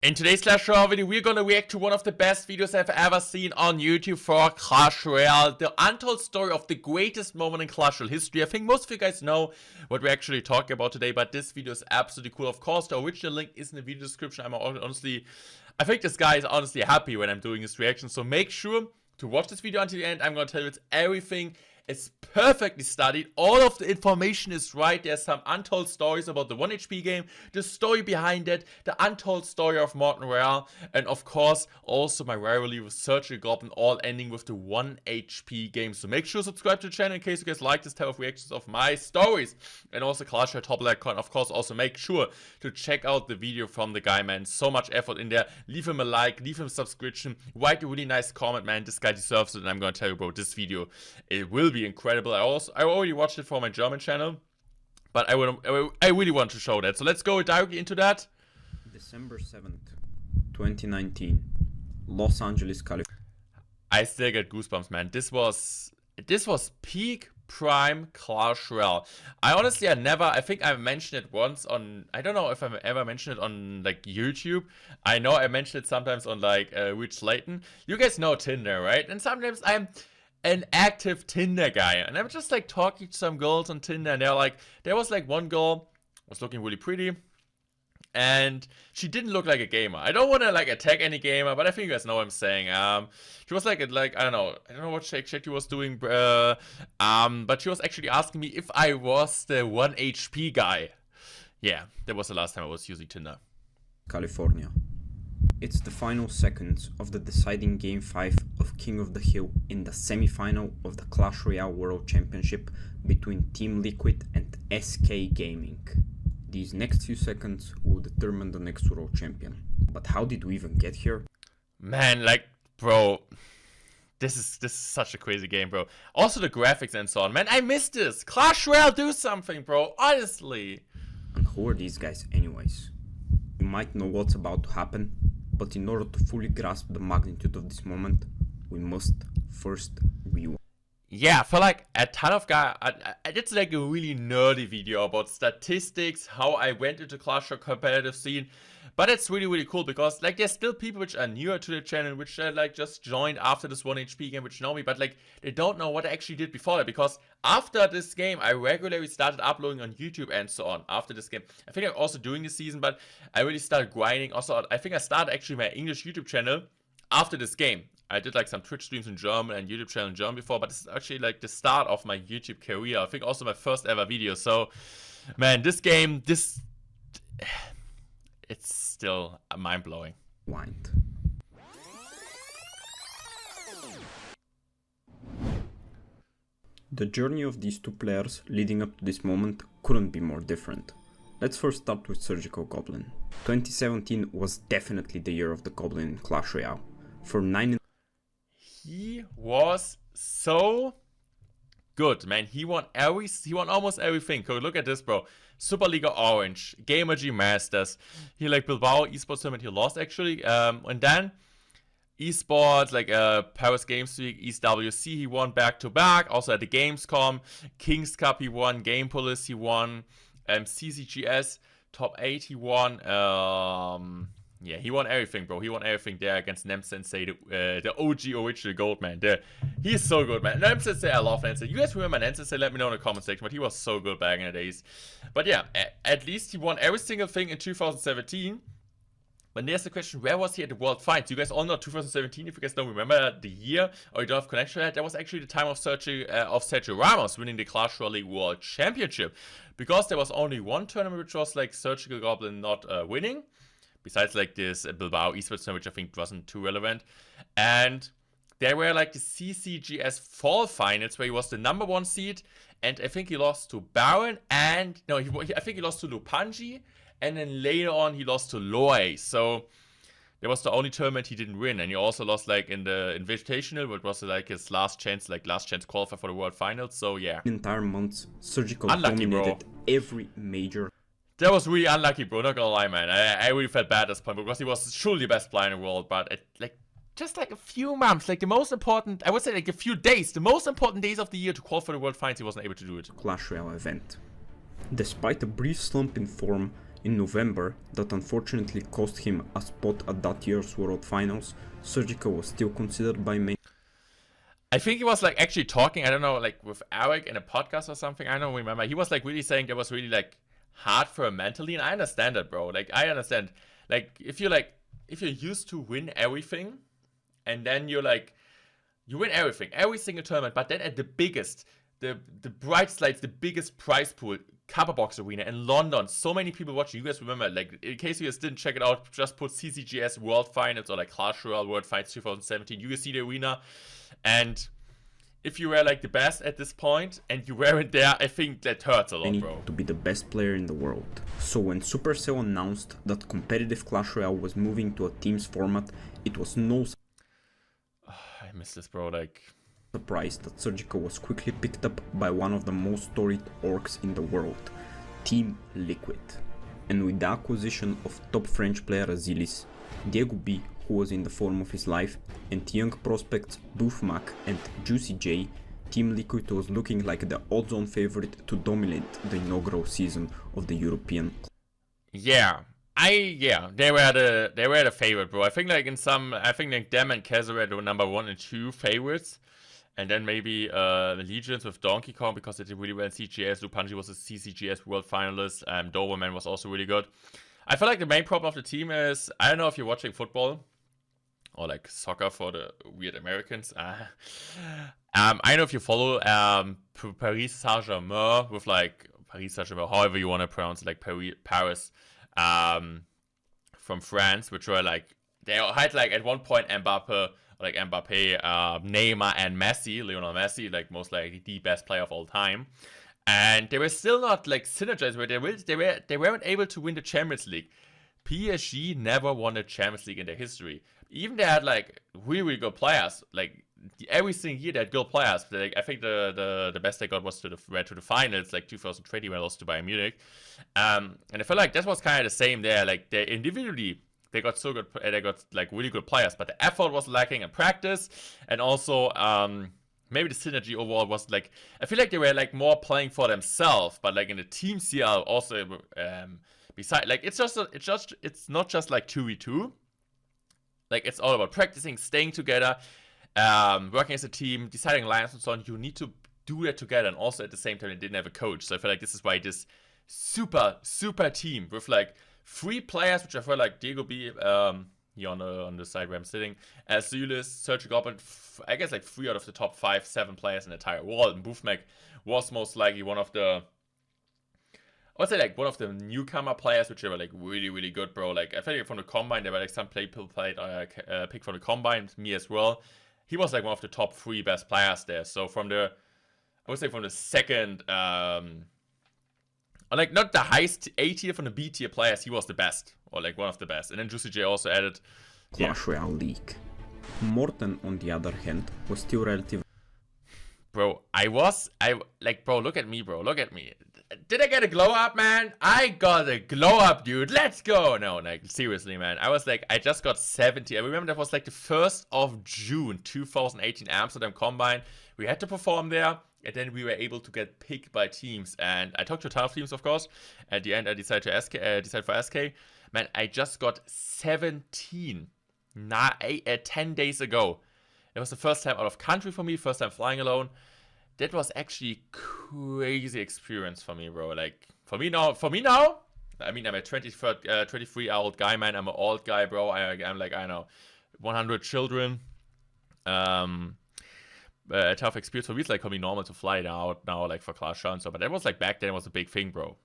In today's Clash Royale video, we're gonna react to one of the best videos I've ever seen on YouTube for Clash Royale, the untold story of the greatest moment in Clash Royale history. I think most of you guys know what we're actually talking about today, but this video is absolutely cool. Of course, the original link is in the video description. I think this guy is honestly happy when I'm doing this reaction, so make sure to watch this video until the end. I'm gonna tell you it's everything. It's perfectly studied. All of the information is right. There's some untold stories about the 1 HP game, the story behind it, the untold story of mortenroyale, and of course, also my rivalry with Surgical Goblin, all ending with the 1 HP game. So make sure to subscribe to the channel in case you guys like this type of reactions of my stories. And also Clash Royale Top Icon. Of course, also make sure to check out the video from the guy, man. So much effort in there. Leave him a like, leave him a subscription, write a really nice comment, man. This guy deserves it, and I'm gonna tell you, bro, this video, it will be incredible. I already watched it for my German channel, but I really want to show that. So let's go directly into that. December 7th, 2019, Los Angeles, California. I still get goosebumps, man. This was peak prime Clash Royale. I think I mentioned it once on, I don't know if I've ever mentioned it on like YouTube. I know I mentioned it sometimes on like Rich Layton. You guys know Tinder, right? And sometimes I'm an active Tinder guy, and I'm just like talking to some girls on Tinder, and there was like one girl was looking really pretty, and she didn't look like a gamer. I don't want to like attack any gamer, but I think you guys know what I'm saying. She was like I don't know what shake she was doing, but she was actually asking me if I was the 1 HP guy. Yeah, that was the last time I was using Tinder. California. It's the final seconds of the deciding Game 5 of King of the Hill in the semi-final of the Clash Royale World Championship between Team Liquid and SK Gaming. These next few seconds will determine the next world champion. But how did we even get here? Man, like, bro, this is such a crazy game, bro. Also the graphics and so on, man. I miss this. Clash Royale, do something, bro. Honestly. And who are these guys anyways? You might know what's about to happen, but in order to fully grasp the magnitude of this moment, we must first rewind. Yeah, for like a ton of guys, I did like a really nerdy video about statistics, how I went into Clash Royale competitive scene. But it's really cool because like there's still people which are newer to the channel, which like just joined after this 1 HP game, which know me, but like they don't know what I actually did before that, because after this game I regularly started uploading on YouTube and so on. After this game, I think I'm also doing this season, but I really started grinding. Also, I think I started actually my English YouTube channel after this game. I did like some Twitch streams in German and YouTube channel in German before, but this is actually like the start of my YouTube career. I think also my first ever video. So, man, this game, it's still mind-blowing. The journey of these two players leading up to this moment couldn't be more different. Let's first start with Surgical Goblin. 2017 was definitely the year of the Goblin in Clash Royale. For 9. He was so good, man. He won almost everything. Look at this, bro. Superliga Orange, Gamer G Masters. He like Bilbao esports tournament. He lost actually. And then esports like Paris Games Week, East WC. He won back to back. Also at the Gamescom, Kings Cup he won, Game Police he won, CCGS Top 8 he won. Yeah, he won everything, bro. He won everything there against Nem Sensei, the OG original gold, man. He's so good, man. Nem Sensei, I love Nem Sensei. You guys remember Nem Sensei? Let me know in the comment section, but he was so good back in the days. But yeah, at least he won every single thing in 2017. But there's the question, where was he at the World Finals? You guys all know 2017, if you guys don't remember the year, or you don't have connection to that, that was actually the time of Sergio Ramos winning the Clash Royale World Championship. Because there was only one tournament which was like Surgical Goblin not winning. Besides like this Bilbao esports tournament, which I think wasn't too relevant. And there were like the CCGS fall finals where he was the #1 seed. And I think he lost to Baron and, no, I think he lost to Lupanji. And then later on he lost to Loy. So that was the only tournament he didn't win. And he also lost like in the Invitational, which was like his last chance qualify for the World Finals. So yeah. Entire months, Surgical unlucky, dominated bro. Every major. That was really unlucky, bro. Not gonna lie, man. I really felt bad at this point because he was truly the best player in the world. But just like a few months, like the most important, I would say like a few days, the most important days of the year to qualify for the World Finals, he wasn't able to do it. Clash Royale event. Despite a brief slump in form, In November, that unfortunately cost him a spot at that year's World Finals, Surgical was still considered by many. I think he was like actually talking, I don't know, like with Eric in a podcast or something. I don't remember. He was like really saying that was really like hard for him mentally, and I understand that, bro. Like I understand. Like if you're used to win everything, and then you win everything, every single tournament, but then at the biggest, the bright lights, the biggest prize pool, Copper Box Arena in London, so many people watching. You guys remember, like, in case you guys didn't check it out, just put CCGS World Finals or like Clash Royale World Finals 2017. You guys see the arena, and if you were like the best at this point and you weren't there, I think that hurts a lot, bro. To be the best player in the world. So when Supercell announced that competitive Clash Royale was moving to a teams format, it was no I miss this, bro. Like, surprise that Surgical was quickly picked up by one of the most storied orgs in the world, Team Liquid. And with the acquisition of top French player Azilis, Diego B, who was in the form of his life, and young prospects Boof Mac and Juicy J, Team Liquid was looking like the odds-on favorite to dominate the inaugural season of the European. Yeah, they were the favorite, bro. I think like them and Keza were the number 1 and 2 favorites. And then maybe Legions with Donkey Kong because they did really well in CGS. Lupanji was a CCGS World Finalist. Doberman was also really good. I feel like the main problem of the team is, I don't know if you're watching football or like soccer for the weird Americans. I don't know if you follow Paris Saint-Germain with like Paris Saint-Germain, however you want to pronounce it, like Paris from France, which were like, they had like at one point Mbappe, Neymar and Messi, Lionel Messi, like most likely the best player of all time. And they were still not like synergized, where they weren't able to win the Champions League. PSG never won the Champions League in their history. Even they had like really good players. Like every single year they had good players. But, like, I think the best they got was to the finals, like 2020 when they lost to Bayern Munich. And I feel like that was kind of the same there. Like they individually, they got so good, they got like really good players, but the effort was lacking in practice, and also maybe the synergy overall was like, I feel like they were like more playing for themselves, but like in the team CL also beside, like it's not just like 2v2. Like it's all about practicing, staying together, working as a team, deciding lines and so on. You need to do that together, and also at the same time they didn't have a coach. So I feel like this is why this super team with like 3 players, which I feel like Diego B, here on the side where I'm sitting, Azulis, Surgical Goblin, I guess like 3 out of the top 5-7 players in the entire world. And Boofmac was most likely one of the, I would say like one of the newcomer players, which were like really good, bro. Like I feel like from the combine, there were like some people played picked from the combine, me as well. He was like one of the top 3 best players there. So from the, I would say from the second, or like not the highest A tier, from the B tier players, he was the best, or like one of the best. And then Juicy J also added Clash Royale League. Morten, on the other hand, was still relatively. Bro, bro, look at me, bro, look at me. Did I get a glow up, man? I got a glow up, dude. Let's go. No, like seriously, man. I just got 70. I remember that was like the 1st of June 2018 Amsterdam Combine. We had to perform there. And then we were able to get picked by teams. And I talked to a ton of teams, of course. At the end, I decided for SK. Man, I just got 17 10 days ago. It was the first time out of country for me, first time flying alone. That was actually crazy experience for me, bro. Like, for me now, I mean, I'm a 23-year-old guy, man. I'm an old guy, bro. I'm like, I know, 100 children. Tough experience for me. It's like for me normal to fly now like for Clash Royale and so, but that was like back then, it was a big thing, bro.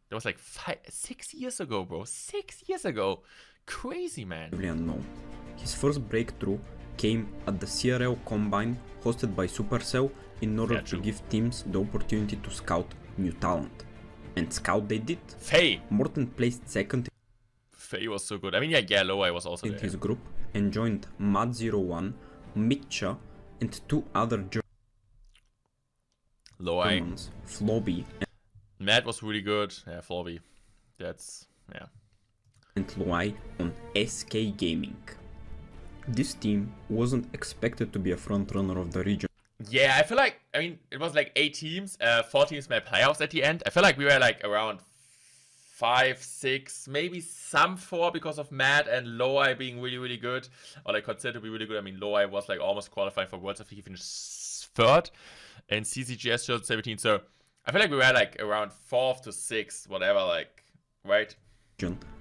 That was like 6 years ago, bro. 6 years ago. Crazy, man. Unknown. His first breakthrough came at the CRL Combine hosted by Supercell in order to give teams the opportunity to scout new talent. And scout they did. Faye. Morten placed second. Faye was so good. I mean, yeah, Loai was also in there. His group and joined Mad01, Mitcha, and 2 other Germans, Flobby. Matt was really good. Yeah, Flobby. That's, yeah. And Loai on SK Gaming. This team wasn't expected to be a front runner of the region. Yeah, I feel like, it was like 8 teams, 4 teams made playoffs at the end. I feel like we were like around 5, 6, maybe some 4 because of Matt and Loai being really, really good. Or like considered to be really good. I mean, Loai was like almost qualifying for Worlds. I think he finished 3rd in CCGS 2017. So I feel like we were like around 4th to 6th, whatever, like, right?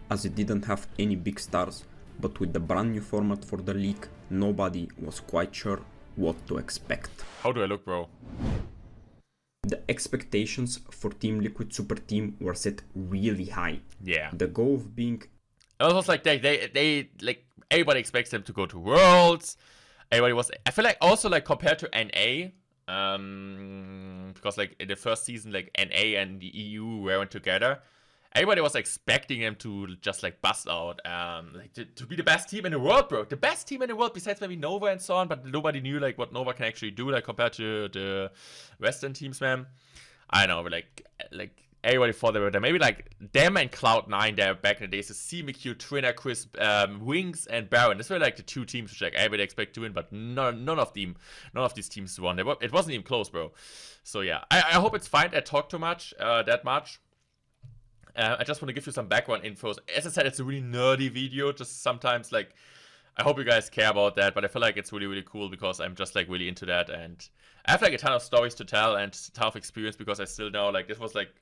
As it didn't have any big stars, but with the brand new format for the league, nobody was quite sure what to expect. How do I look, bro? The expectations for Team Liquid Super Team were set really high. Yeah. The goal of being... It was like they like everybody expects them to go to Worlds. Everybody was, I feel like also like compared to NA, because like in the first season like NA and the EU weren't together. Everybody was expecting them to just like bust out, like to be the best team in the world, bro. The best team in the world besides maybe Nova and so on, but nobody knew like what Nova can actually do like compared to the Western teams, man. I don't know, like everybody thought they were there. Maybe like them and Cloud9 there back in the days. The CMQ, Trina, Crisp, Wings, and Baron. These were like the 2 teams which like everybody expect to win, but none of these teams won. It wasn't even close, bro. So yeah, I hope it's fine. I talk too much, that much. I just want to give you some background info. As I said, it's a really nerdy video. Just sometimes, like, I hope you guys care about that. But I feel like it's really, really cool because I'm just, like, really into that. And I have, like, a ton of stories to tell and a ton of experience because I still know, like, this was, like,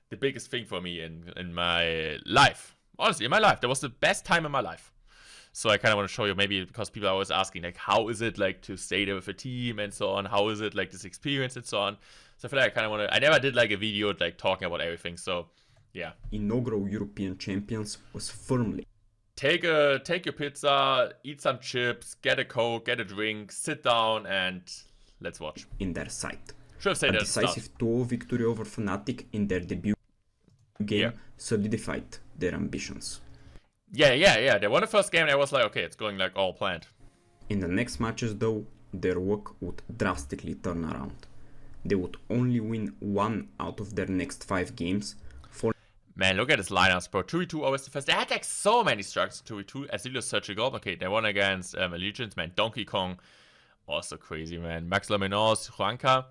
the biggest thing for me in my life. Honestly, in my life. That was the best time in my life. So I kind of want to show you, maybe because people are always asking, like, how is it, like, to stay there with a team and so on? How is it, like, this experience and so on? So I feel like I kind of want to... I never did, like, a video, like, talking about everything, so... Yeah. Inaugural European champions was firmly. Take your pizza, eat some chips, get a Coke, get a drink, sit down, and let's watch. In their sight. Should have said a that. Decisive 2-0 victory over Fnatic in their debut game solidified their ambitions. Yeah. They won the first game and I was like, okay, it's going like all planned. In the next matches though, their work would drastically turn around. They would only win 1 out of their next 5 games. Man, look at this lineups, bro. 2v2 always the first. They had like so many structures. 2v2. Azilius, Search Goblin. Okay, they won against Allegiance, man. Donkey Kong. Also crazy, man. Max Laminos, Juanca.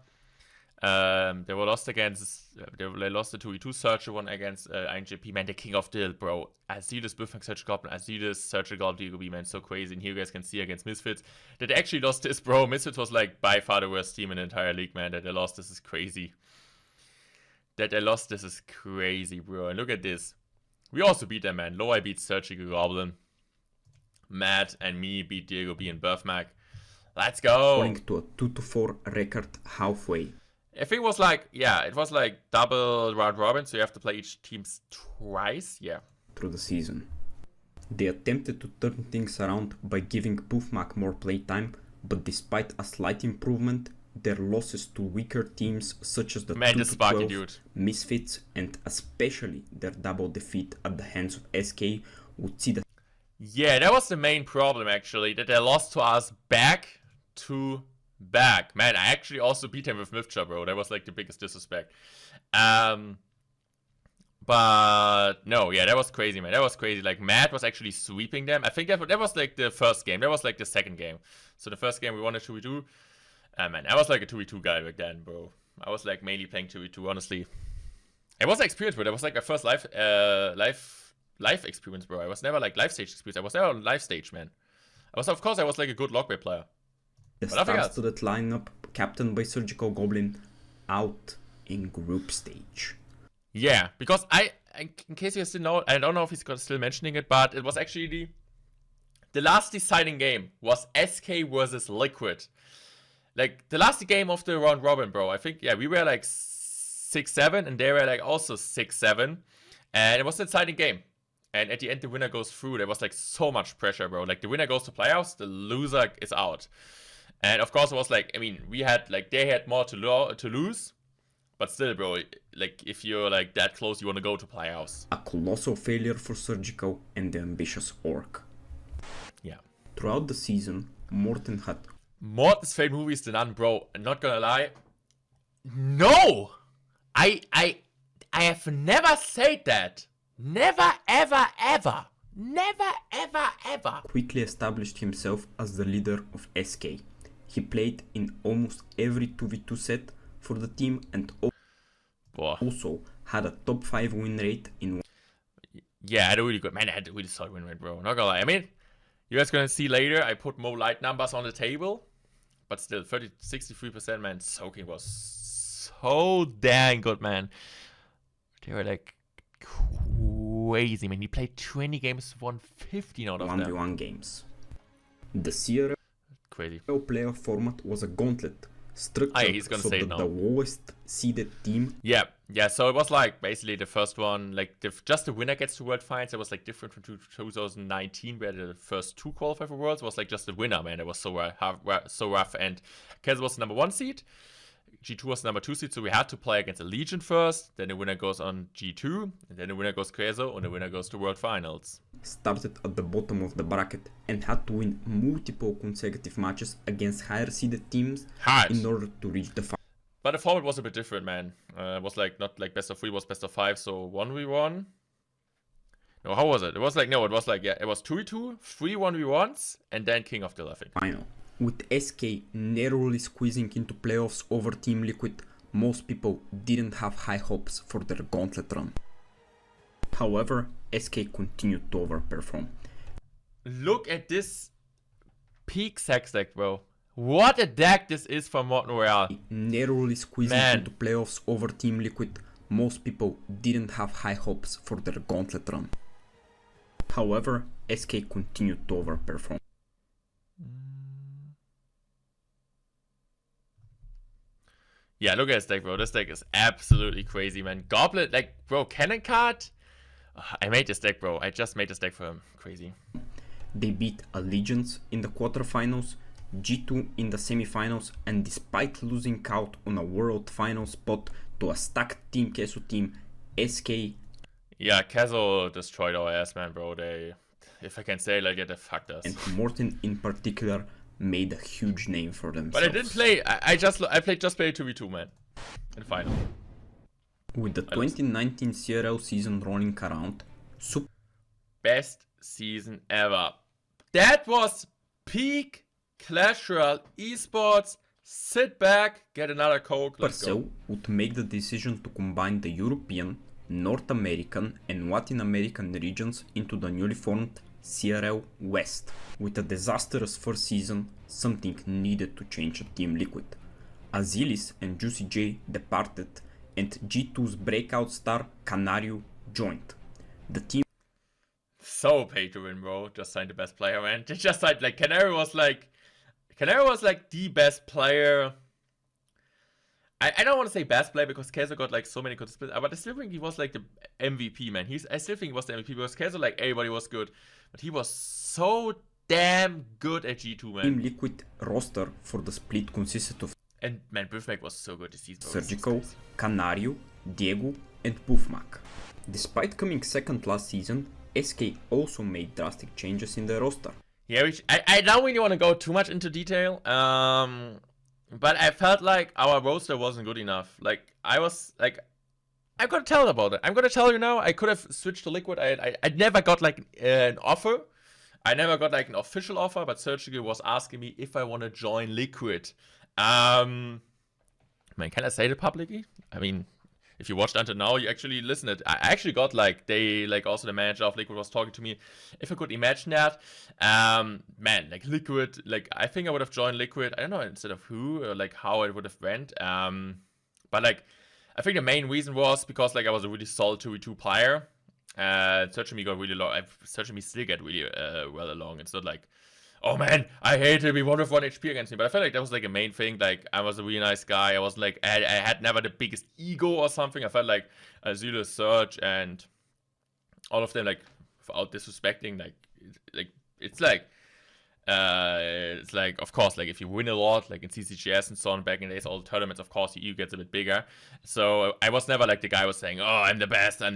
They were lost against. They lost the 2v2 Searcher, one against INJP. Man, the king of Dill, bro. Azilius, Buffang, Search Goblin. Azilius, Search Goblin, Diego B, man. So crazy. And here you guys can see against Misfits that they actually lost this, bro. Misfits was like by far the worst team in the entire league, man. That they lost. This is crazy. That they lost, this is crazy, bro. And look at this. We also beat them, man. Loai beat Surgical Goblin. Matt and me beat Diego B and Birthmac. Let's go. According to a 2-4 record halfway. I think it was like, yeah, it was like double round robin, so you have to play each team twice. Yeah. Through the season. They attempted to turn things around by giving Birthmac more playtime, but despite a slight improvement, their losses to weaker teams such as the 2-12 Misfits and especially their double defeat at the hands of SK would see the... Yeah, that was the main problem actually, that they lost to us back to back. Man, I actually also beat him with Mifcha, bro. That was like the biggest disrespect. But no, yeah, that was crazy, man. That was crazy. Like, Matt was actually sweeping them. I think that was like the first game. That was like the second game. So the first game we won a 2v2. Man, I was like a 2v2 guy back then, bro. I was like mainly playing 2v2, honestly. It was an experience, bro. That was like my first live experience, bro. I was never like live stage experience. I was never on live stage, man. Of course, I was like a good Logbait player. The stars to that lineup, captained by Surgical Goblin, out in group stage. Yeah, because in case you still know, I don't know if he's still mentioning it, but it was actually the last deciding game was SK versus Liquid. Like, the last game of the round robin, bro, I think, yeah, we were like 6-7, and they were like also 6-7, and it was an exciting game. And at the end, the winner goes through. There was like so much pressure, bro. Like, the winner goes to playoffs, the loser is out. And of course, it was like, I mean, we had, like, they had more to lose, but still, bro, like, if you're like that close, you want to go to playoffs. A colossal failure for Surgical and the ambitious Orc. Yeah. Throughout the season, Morten had... Morten's favorite movie is The Nun, bro. I'm not gonna lie. No! I have never said that. Never, ever, ever. Never, ever, ever. Quickly established himself as the leader of SK. He played in almost every 2v2 set for the team and also had a top 5 win rate in... Yeah, I had a really good, man, I had a really solid win rate, bro. Not gonna lie. I mean, you guys gonna see later, I put more light numbers on the table. But still, 63%, man. Soaking was so dang good, man. They were like crazy, man. He played 20 games, won 15 out of them. 1v1 games. The CRL Crazy. playoff format was a gauntlet, structured so that the lowest seeded team. Yeah. So it was like basically the first one, like just the winner gets to World Finals. It was like different from 2019, where the first two qualify for Worlds. It was like just the winner, man. It was so rough. And Kaiser was the number 1 seed. G2 was the number 2 seed, so we had to play against a Legion first. Then the winner goes on G2, and then the winner goes Queso, and the winner goes to World Finals. Started at the bottom of the bracket and had to win multiple consecutive matches against higher seeded teams in order to reach the final. But the format was a bit different, man. It was like not like best of 3, it was best of 5, so 1v1. No, how was it? It was like, no, it was like, yeah, it was 2v2, 3 1v1s, and then King of the I think. Final. With SK narrowly squeezing into playoffs over Team Liquid, most people didn't have high hopes for their gauntlet run. However, SK continued to overperform. Look at this peak sex deck, bro. What a deck this is from mortenroyale. Narrowly squeezing into playoffs over Team Liquid, most people didn't have high hopes for their gauntlet run. However, SK continued to overperform. Yeah, look at this deck, bro. This deck is absolutely crazy, man. Goblin, like, bro, cannon card. I made this deck, bro. I just made this deck for him. Crazy. They beat Allegiance in the quarterfinals, G2 in the semifinals, and despite losing out on a world final spot to a stacked Team Queso team, SK. Yeah, Queso destroyed our ass, man, bro. They, if I can say it like that, they fucked us. And Morten in particular made a huge name for themselves. But I didn't play. I played 2v2, man. In the final. With the 2019 CRL season rolling around, best season ever. That was peak Clash Royale esports. Sit back, get another Coke. Let's go. Would make the decision to combine the European, North American, and Latin American regions into the newly formed CRL West. With a disastrous first season, something needed to change at Team Liquid. Azilis and Juicy J departed, and G2's breakout star Canario joined. The team so pay to win, bro. Just signed the best player, man. They just signed like Canario was like the best player. I don't want to say best player because Queso got like so many good splits, but I still think he was like the MVP, man. I still think he was the MVP because Queso, like, everybody was good, but he was so damn good at G2, man. Team Liquid roster for the split consisted of and man, Buffmac was so good this season. Surgical, Canario, Diego, and Buffmac. Despite coming second last season, SK also made drastic changes in the roster. Yeah, I don't really want to go too much into detail. But I felt like our roster wasn't good enough. Like, I was like, I'm gonna tell about it. I'm gonna tell you now. I could have switched to Liquid. I never got like an offer. I never got like an official offer, but Surgical was asking me if I want to join Liquid. Man, can I say it publicly? I mean, if you watched until now, you actually listened it. I actually got like, they like also the manager of Liquid was talking to me. If I could imagine that, man, like Liquid, like I think I would have joined Liquid. I don't know instead of who or like how it would have went. But like, I think the main reason was because like I was a really solid 2v2 player. Search Me got really low. Search Me still get really well along. It's not like, oh man, I hate to be 1 of 1 HP against me. But I felt like that was like a main thing. Like, I was a really nice guy. I was like, I had never the biggest ego or something. I felt like Azula, Surge, and all of them, like, without disrespecting, like it's like, of course, like if you win a lot, like in CCGS and so on back in the days, all the tournaments, of course, the ego gets a bit bigger. So I was never like the guy who was saying, oh, I'm the best. I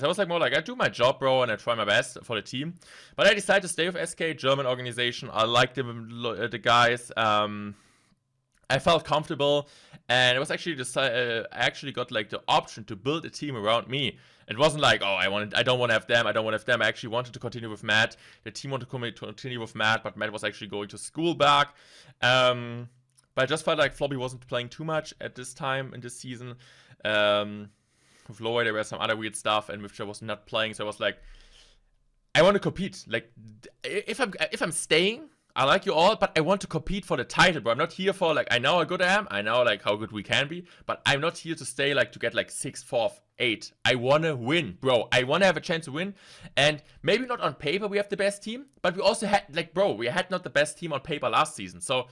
was like more like, I do my job, bro, and I try my best for the team. But I decided to stay with SK, German organization. I liked the guys. I felt comfortable, and it was actually I actually got like the option to build a team around me. It wasn't like, oh, I don't want to have them. I actually wanted to continue with Matt. The team wanted to continue with Matt, but Matt was actually going to school back. But I just felt like Floppy wasn't playing too much at this time in this season. with Loy there were some other weird stuff, and Mifcha was not playing, so I was like, I want to compete. Like, if I'm staying, I like you all, but I want to compete for the title, bro. I'm not here for, like, I know how good I am, I know, like, how good we can be, but I'm not here to stay, like, to get, like, 6th, 4th, 8th. I want to win, bro. I want to have a chance to win, and maybe not on paper we have the best team, but we also had, like, bro, we had not the best team on paper last season, so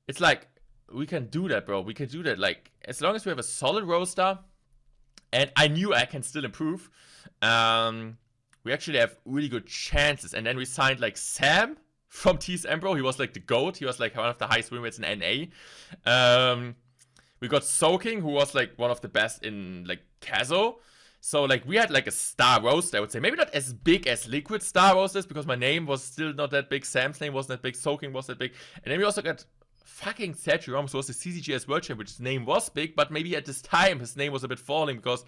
it's like, we can do that, bro. We can do that, like, as long as we have a solid roster, and I knew I can still improve, we actually have really good chances, and then we signed, like, Sam from TSM, bro. He was like the GOAT. He was like one of the highest win rates in NA. We got Soaking, who was like one of the best in like Kazo. So like we had like a star roster, I would say. Maybe not as big as Liquid star rosters, because my name was still not that big. Sam's name wasn't that big. Soaking wasn't that big. And then we also got fucking Sergio Ramos, who was the CCGS World Champion, which his name was big, but maybe at this time his name was a bit falling because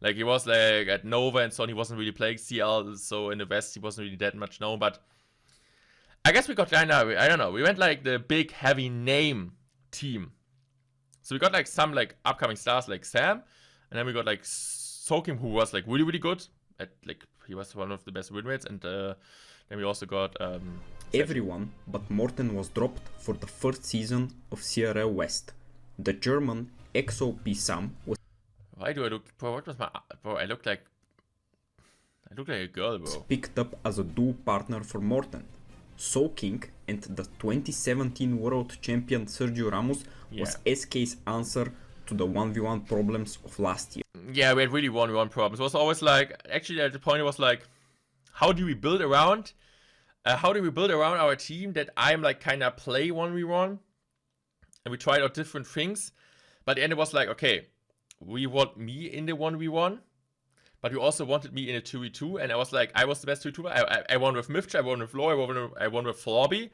like he was like at Nova and so on. He wasn't really playing CL, so in the West he wasn't really that much known, but I guess we got kind of, I don't know, we went like the big heavy name team. So we got like some like upcoming stars like Sam, and then we got like Soakim, who was like really, really good. At like he was one of the best win rates, and then we also got everyone but Morten was dropped for the first season of CRL West. The German XOP Sam was Why do I look, bro, what was my, bro, I look like a girl, bro. Picked up as a dual partner for Morten. Soaking and the 2017 World Champion Sergio Ramos was SK's answer to the 1v1 problems of last year. Yeah, we had really 1v1 problems. It was always like, actually at the point it was like, how do we build around our team that I'm like kind of play 1v1? And we tried out different things. But the end it was like, okay, we want me in the 1v1. But you also wanted me in a 2v2, and I was like, I was the best 2v2. I won with Mifcha, I won with Loy, I won with Flobby.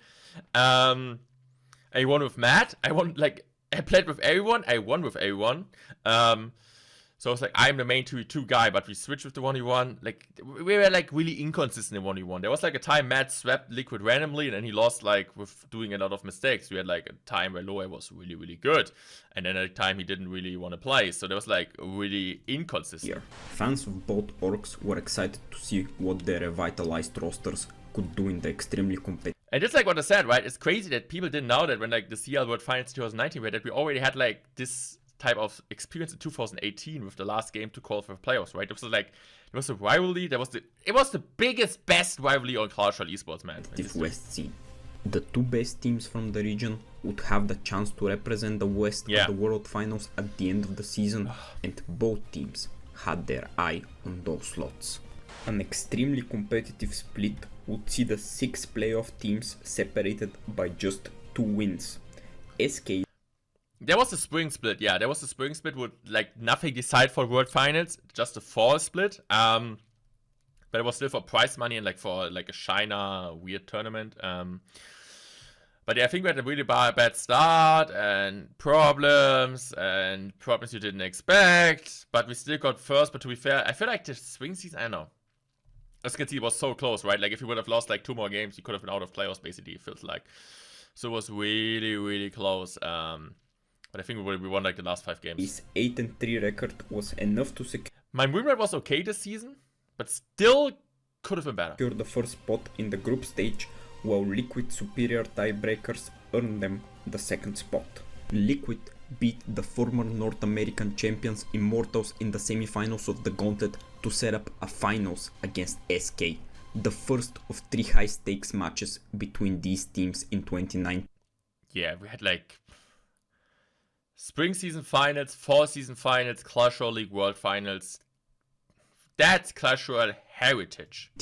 I won with Matt. I played with everyone. I won with everyone. So I was like, I'm the main 2v2 guy, but we switched with the 1v1. Like, we were like really inconsistent in 1v1. There was like a time Matt swept Liquid randomly, and then he lost like with doing a lot of mistakes. We had like a time where Loy was really, really good. And then at a time he didn't really want to play. So there was like really inconsistent. Here, fans of both orgs were excited to see what their revitalized rosters could do in the extremely competitive. And just like what I said, right? It's crazy that people didn't know that when like the CL World Finals 2019 were that we already had like this type of experience in 2018 with the last game to call for playoffs, right? It was like, it was a rivalry. It was the biggest, best rivalry on Clash Royale esports, man. West scene. The two best teams from the region would have the chance to represent the West at the World Finals at the end of the season, and both teams had their eye on those slots. An extremely competitive split would see the 6 playoff teams separated by just 2 wins. SK. There was a spring split, yeah. There was a spring split with like nothing decided for World Finals, just a fall split. But it was still for prize money and like for like a China weird tournament. But yeah, I think we had a really bad start and problems you didn't expect. But we still got first. But to be fair, I feel like the swing season, I don't know. As you can see, it was so close, right? Like if you would have lost like 2 more games, you could have been out of playoffs. Basically, it feels like. So it was really, really close. But I think we won like the last 5 games. His 8-3 record was enough to secure. My win rate was okay this season, but still could have been better. Secure the first spot in the group stage, while Liquid superior tiebreakers earned them the second spot. Liquid beat the former North American champions Immortals in the semifinals of the Gauntlet to set up a finals against SK, the first of 3 high stakes matches between these teams in 2019. Yeah, we had like spring season finals, fall season finals, Clash Royale League World Finals. That's Clash Royale heritage.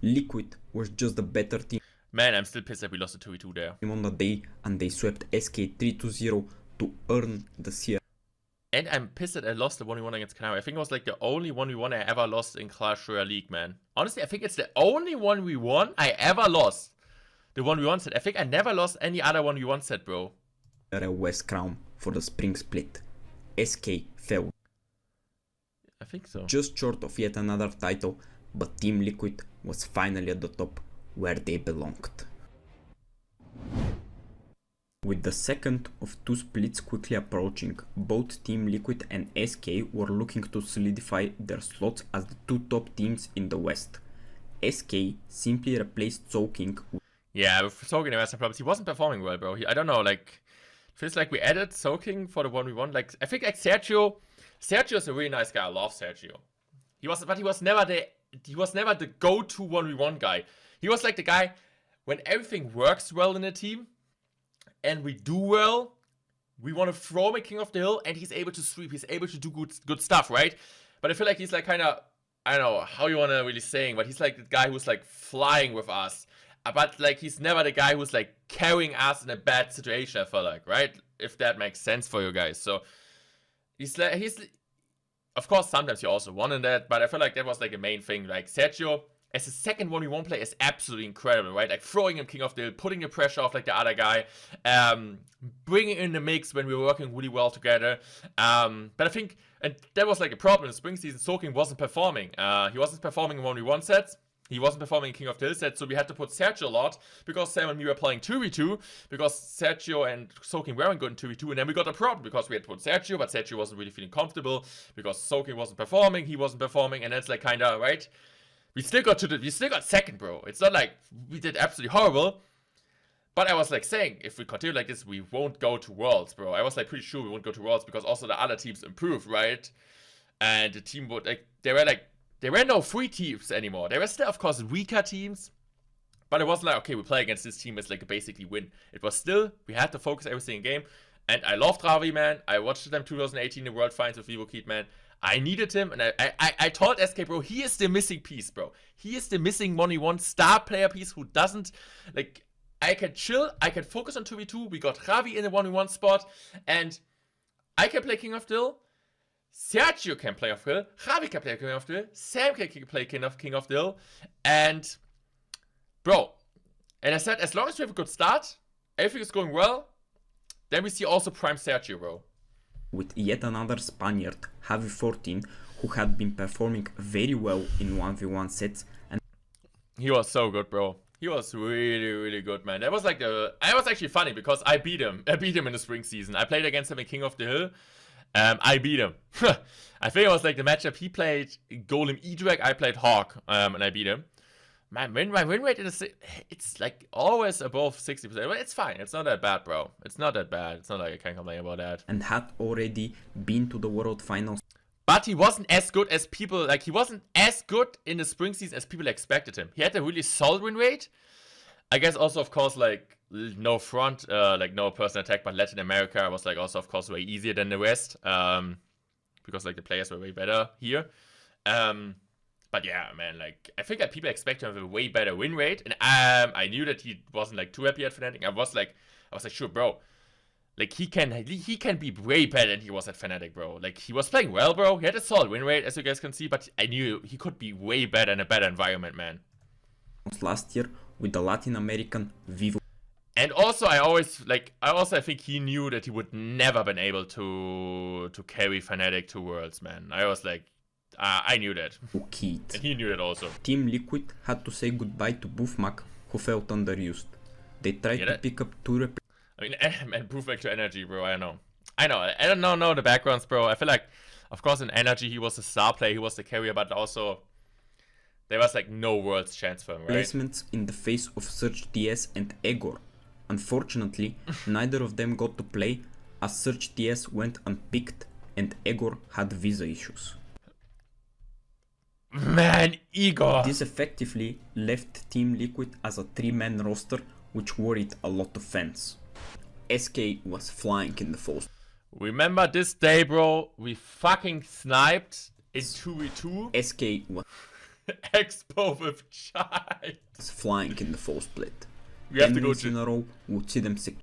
Liquid was just the better team. Man, I'm still pissed that we lost the 2v2 there. On the day, and they swept SK 3-0 to earn the CR. And I'm pissed that I lost the 1v1 against Canary. I think it was like the only 1v1 I ever lost in Clash Royale League, man. Honestly, I think it's the only 1v1 I ever lost. The 1v1 set. I think I never lost any other 1v1 set, bro. West crown for the spring split. SK fell. I think so. Just short of yet another title, but Team Liquid was finally at the top where they belonged. With the second of two splits quickly approaching, both Team Liquid and SK were looking to solidify their slots as the two top teams in the West. SK simply replaced Soaking. Yeah, with Soaking there were some problems. He wasn't performing well, bro. I don't know, like, feels like we added Soaking for the 1v1. Like, I think like Sergio's a really nice guy. I love Sergio. He was never the go-to 1v1 guy. He was like the guy when everything works well in a team and we do well, we want to throw him a King of the Hill and he's able to sweep, he's able to do good stuff, right? But I feel like he's like kind of, I don't know how you want to really say, but he's like the guy who's like flying with us. But like he's never the guy who's like carrying us in a bad situation, I feel like, right? If that makes sense for you guys. So he's of course sometimes you also won in that, but I feel like that was like a main thing. Like Sergio as a second 1v1 player is absolutely incredible, right? Like throwing him King of the Hill, putting the pressure off like the other guy, bringing in the mix when we were working really well together. But I think, and that was like a problem in spring season, Soaking wasn't performing. He wasn't performing in 1v1 sets. He wasn't performing in King of the Hill sets, so we had to put Sergio a lot because Sam and me were playing 2v2 because Sergio and Soaking weren't good in 2v2, and then we got a problem because we had to put Sergio, but Sergio wasn't really feeling comfortable because Soaking wasn't performing, he wasn't performing, and that's like kind of, right? We still got second, bro. It's not like we did absolutely horrible. But I was like saying, if we continue like this, we won't go to Worlds, bro. I was like pretty sure we won't go to Worlds because also the other teams improved, right? And the team would like there were no free teams anymore. There were still, of course, weaker teams. But it wasn't like, okay, we play against this team, it's like a basically win. It was still, we had to focus every single game. And I loved Ravi, man. I watched them 2018 in the World Finals with Vivo Keat, man. I needed him, and I told SK, bro, he is the missing piece, bro. He is the missing 1v1 star player piece who doesn't, like, I can chill, I can focus on 2v2, we got Ravi in the 1v1 spot, and I can play King of the Hill, Sergio can play off Hill, Ravi can play King of the Hill, Sam can play King of the Hill, and, bro, and I said, as long as we have a good start, everything is going well, then we see also Prime Sergio, bro. With yet another Spaniard, Javi14, who had been performing very well in 1v1 sets. And he was so good, bro. He was really, really good, man. That was like I was actually funny because I beat him. I beat him in the spring season. I played against him in King of the Hill. I beat him. I think it was like the matchup. He played Golem E-Drag, I played Hog, and I beat him. My win rate it's like always above 60%. But it's fine. It's not that bad, bro. It's not that bad. It's not like I can't complain about that. And had already been to the World Finals. But he wasn't as good as people, like he wasn't as good in the spring season as people expected him. He had a really solid win rate. I guess also, of course, like no front, like no personal attack, but Latin America was like also, of course, way easier than the West. Because like the players were way better here. But yeah, man, like, I think that people expect him to have a way better win rate. And I knew that he wasn't, like, too happy at Fnatic. I was like, sure, bro. Like, he can be way better than he was at Fnatic, bro. Like, he was playing well, bro. He had a solid win rate, as you guys can see. But I knew he could be way better in a better environment, man. Last year with the Latin American Vivo. And also, I think he knew that he would never been able to carry Fnatic to Worlds, man. I was like, I knew that. And he knew it also. Team Liquid had to say goodbye to Buffmac, who felt underused. They tried to pick up two I mean, and Buffmac to Energy, bro, I know. I don't know the backgrounds, bro. I feel like, of course, in Energy, he was a star player, he was the carrier, but also, there was, like, no World's chance for him, right? Placements in the face of Surge TS and Egor. Unfortunately, neither of them got to play, as Surge TS went unpicked, and Egor had visa issues. Man, Igor! This effectively left Team Liquid as a 3-man roster, which worried a lot of fans. SK was flying in the falls. Remember this day, bro? We fucking sniped in 2v2. SK was Xbow with Child. Flying in the fall split. We have to go in a row would see them sick.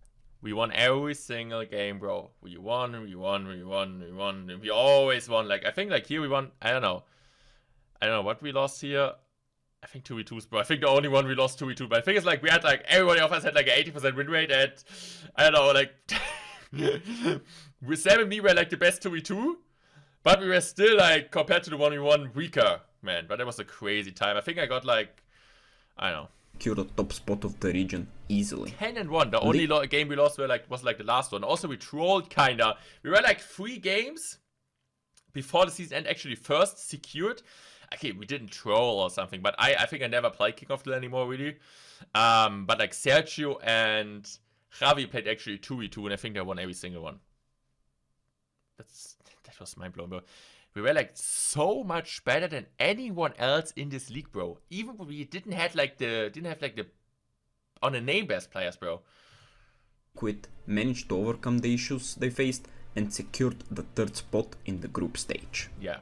We won every single game, bro. We won. We always won. Like, I think like here we won. I don't know what we lost here. I think 2v2s, bro. I think the only one we lost 2v2. But I think it's like we had like everybody of us had like an 80% win rate at, I don't know, like with Sam and me were like the best 2v2. But we were still like compared to the 1v1 weaker, man. But that was a crazy time. I think I got like, I don't know. secure the top spot of the region easily. 10-1. The only game we lost was like the last one. Also, we trolled kinda. We were like 3 games before the season end actually first secured. Okay, we didn't troll or something, but I think I never play King of the Hill anymore really. But like Sergio and Javi played actually 2v2, and I think they won every single one. That was mind blowing, bro. We were like so much better than anyone else in this league, bro. Even when we didn't have like the on a name best players, bro. Liquid managed to overcome the issues they faced and secured the 3rd spot in the group stage. Yeah.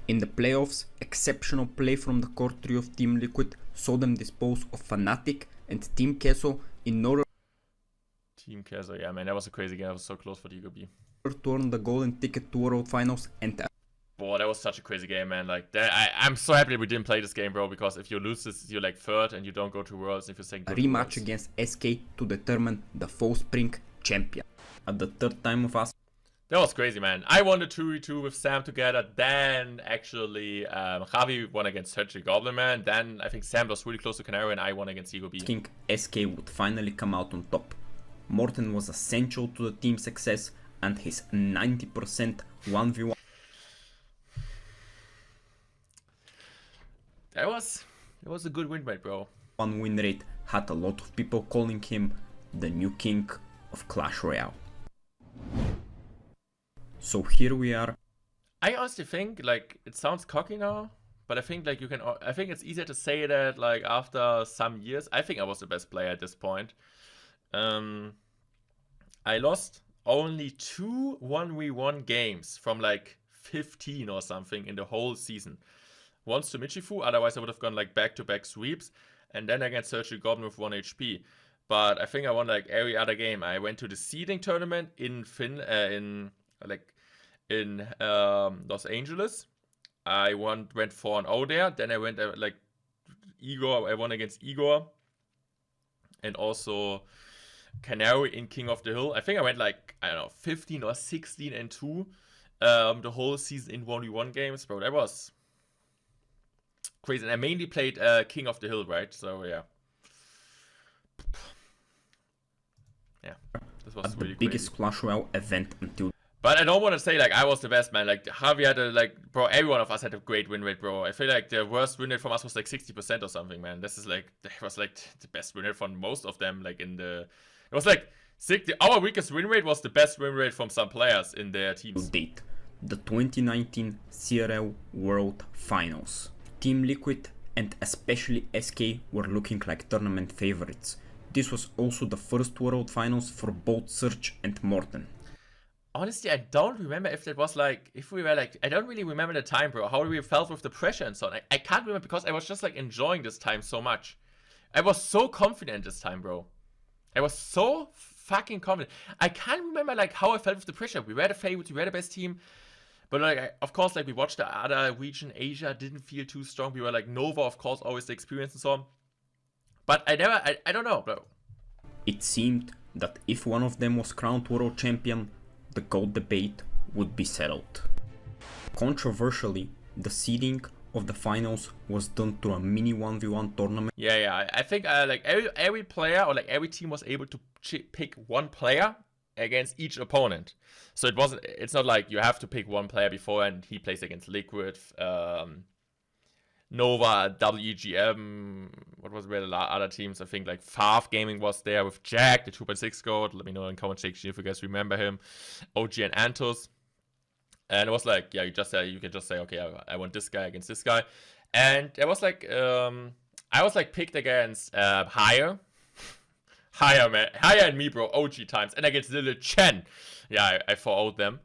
In the playoffs, exceptional play from the core trio of Team Liquid saw them dispose of Fnatic and Team Queso in order Team Queso, yeah, man, that was a crazy game. That was so close for the UGB. to earn the golden ticket to World Finals and boy, that was such a crazy game, man. Like, I'm so happy that we didn't play this game, bro, because if you lose this, you're like 3rd and you don't go to Worlds. If you're saying a rematch against SK to determine the fall spring champion. At the 3rd time of us, that was crazy, man. I won the 2v2 with Sam together. Then, actually, Javi won against Sergio Goblin, man. Then, I think Sam was really close to Canary, and I won against Ego B. King SK would finally come out on top. Morten was essential to the team's success, and his 90% 1v1 That was a good win rate, bro. win rate had a lot of people calling him the new king of Clash Royale. So here we are. I honestly think, like, it sounds cocky now, but I think, like, I think it's easier to say that, like, after some years. I think I was the best player at this point. I lost only 2 1v1 games from, like, 15 or something in the whole season. Once to Michifu, otherwise I would have gone, like, back-to-back sweeps, and then against Sergio Goblin with 1 HP. But I think I won, like, every other game. I went to the seeding tournament in Los Angeles. I went 4-0 there. Then I went Igor. I won against Igor, and also Canary in King of the Hill. I think I went like, I don't know, 15 or 16-2 the whole season in 1v1 games, bro. That was crazy. And I mainly played King of the Hill, right? So yeah. This was really the biggest crazy. Clash Royale event until. But I don't want to say, like, I was the best, man. Like, Javi had bro, every one of us had a great win rate, bro. I feel like the worst win rate from us was, like, 60% or something, man. That was, like, the best win rate from most of them, like, it was, like, 60. Our weakest win rate was the best win rate from some players in their teams. Date, the 2019 CRL World Finals. Team Liquid and especially SK were looking like tournament favorites. This was also the first World Finals for both Serge and Morten. Honestly, I don't remember if that was like, I don't really remember the time, bro. How we felt with the pressure and so on. I can't remember because I was just like enjoying this time so much. I was so confident this time, bro. I was so fucking confident. I can't remember like how I felt with the pressure. We were the favorites, we were the best team. But like, of course, like we watched the other region, Asia didn't feel too strong. We were like Nova, of course, always the experience and so on. But I don't know, bro. It seemed that if one of them was crowned world champion, the GOAT debate would be settled. Controversially, the seeding of the finals was done through a mini 1v1 tournament. Yeah. I think like every player or like every team was able to pick one player against each opponent. So it's not like you have to pick one player before and he plays against Liquid, Nova, WEGM, what was the other teams? I think like Farf Gaming was there with Jack, the 2.6 GOAT. Let me know in comment section if you guys remember him. OG and Antos. And it was like, yeah, you can just say, okay, I want this guy against this guy. And it was like, I was like picked against Higher and me, bro, OG times. And against Little Chen. Yeah, I 4-0'd them.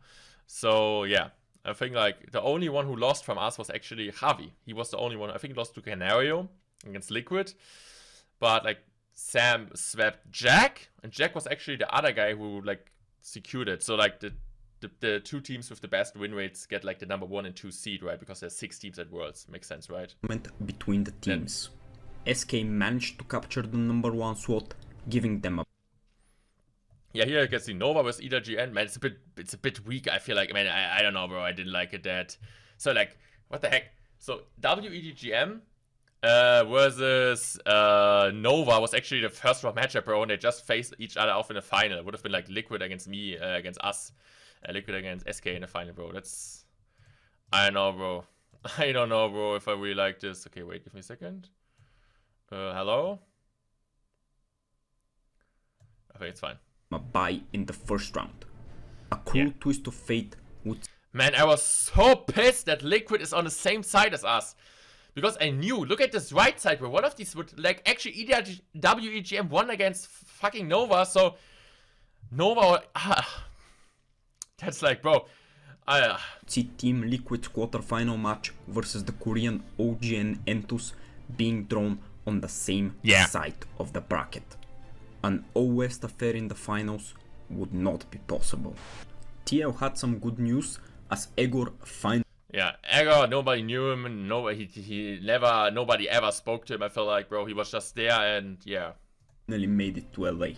So, yeah. I think like the only one who lost from us was actually Javi. He was the only one. I think he lost to Canario against Liquid. But like Sam swept Jack, and Jack was actually the other guy who like secured it. So like the two teams with the best win rates get like the number 1 and 2 seed, right? Because there's 6 teams at Worlds. Makes sense, right? Between the teams. SK managed to capture the number 1 slot, giving them a. Yeah, here I can see Nova with either GN. Man, it's a bit weak, I feel like. Man, I don't know, bro. I didn't like it that. So, like, what the heck? So, WEDGM versus Nova was actually the first round matchup, bro, and they just faced each other off in the final. It would have been like Liquid against me, against us, Liquid against SK in the final, bro. That's, I don't know, bro. I don't know, bro, if I really like this. Okay, wait, give me a second. Hello? I think it's fine. A bye in the first round. A cruel twist of fate would... Man, I was so pissed that Liquid is on the same side as us. Because I knew, look at this right side, bro. One of these would, like, actually WEGM won against fucking Nova, so Nova, that's like, bro, see Team Liquid's quarterfinal match versus the Korean OG and Entus being drawn on the same side of the bracket. An O-West affair in the finals would not be possible. TL had some good news as Egor finally... Yeah, Egor, nobody knew him, nobody ever spoke to him. I feel like, bro, he was just there and yeah. Finally made it to LA.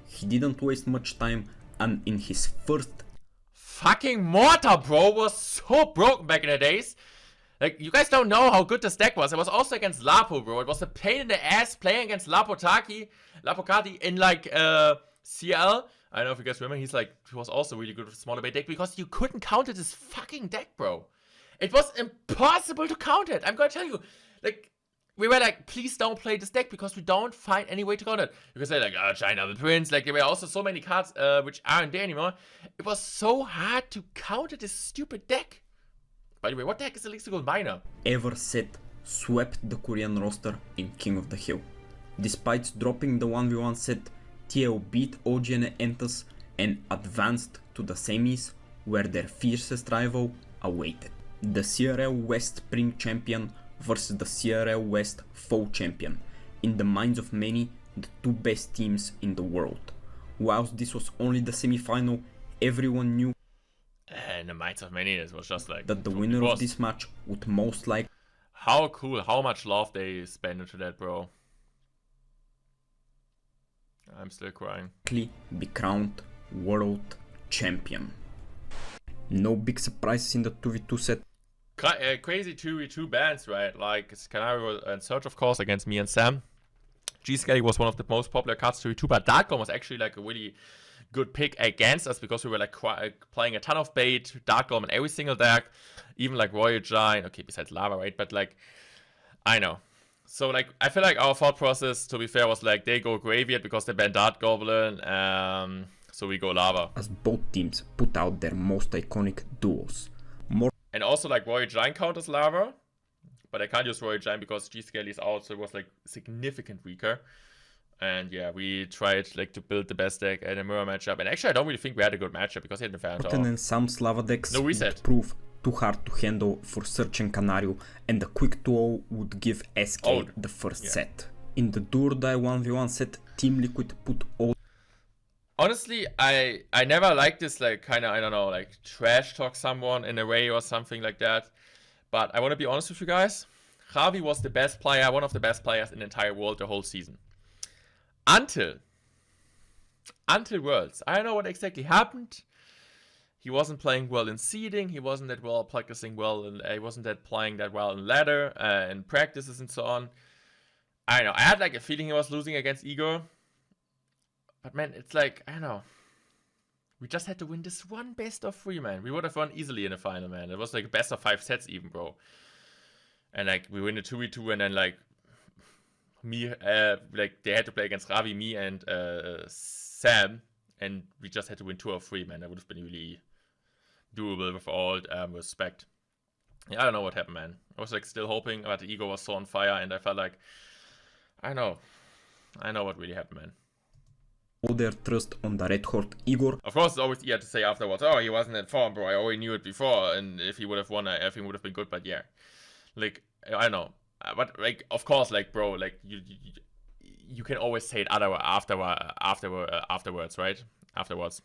He didn't waste much time and in his first... Fucking Mortar, bro, was so broken back in the days. Like, you guys don't know how good this deck was. It was also against Lapo, bro. It was a pain in the ass playing against Lapokati in like CL. I don't know if you guys remember, he was also really good with smaller bait deck because you couldn't counter this fucking deck, bro. It was impossible to counter it. I'm gonna tell you, like, we were like, please don't play this deck because we don't find any way to counter it. You can say like, China the Prince, like there were also so many cards which aren't there anymore. It was so hard to counter this stupid deck. By the way, what the heck is the Lexical Miner? Ever set swept the Korean roster in King of the Hill. Despite dropping the 1v1 set, TL beat OG and Entus and advanced to the semis where their fiercest rival awaited. The CRL West Spring Champion versus the CRL West Fall Champion. In the minds of many, the two best teams in the world. Whilst this was only the semi-final, everyone knew in the minds of many, it was just like that the winner of this match would most likely... How cool, how much love they spent into that, bro. I'm still crying. ...be crowned world champion. No big surprises in the 2v2 set. Crazy 2v2 bands, right? Like, Canary and Search, of course, against me and Sam. G-Skelly was one of the most popular cards 2v2, but Darkgolem was actually like a really good pick against us because we were like playing a ton of bait, Darkgolem in every single deck, even like Royal Giant, okay, besides Lava, right? But like, I know. So like, I feel like our thought process, to be fair, was like, they go Graveyard because they banned Dart Goblin, so we go Lava. As both teams put out their most iconic duos. And also like Royal Giant counters Lava, but I can't use Royal Giant because G-Scale is out, so it was like significant weaker. And yeah, we tried like to build the best deck at a mirror matchup. And actually, I don't really think we had a good matchup because he had the Phantom. Morten and some Slava decks would prove too hard to handle for Search and Canario, and the quick 2-0 would give SK the first set. In the Do or Die 1v1 set, Team Liquid put all... Honestly, I never liked this, like, kind of, I don't know, like, trash talk someone in a way or something like that. But I want to be honest with you guys. Javi was the best player, one of the best players in the entire world the whole season. Until Worlds. I don't know what exactly happened. He wasn't playing well in seeding. He wasn't that well practicing well, and he wasn't that playing that well in ladder and practices and so on. I don't know. I had like a feeling he was losing against Igor. But man, it's like, I don't know. We just had to win this one best of 3, man. We would have won easily in the final, man. It was like best of 5 sets even, bro. And like, we win the 2v2 and then like, me, like, they had to play against Ravi, me, and Sam. And we just had to win 2 or 3, man. That would have been really doable with all respect. Yeah, I don't know what happened, man. I was like still hoping, but the ego was so on fire, and I felt like, I know what really happened, man. All their trust on the red hot Igor. Of course, it's always easier to say afterwards, oh, he wasn't in form, bro. I already knew it before, and if he would have won, everything would have been good. But yeah, like, I don't know. But like, of course, like, bro, like you can always say it afterwards, right? Afterwards.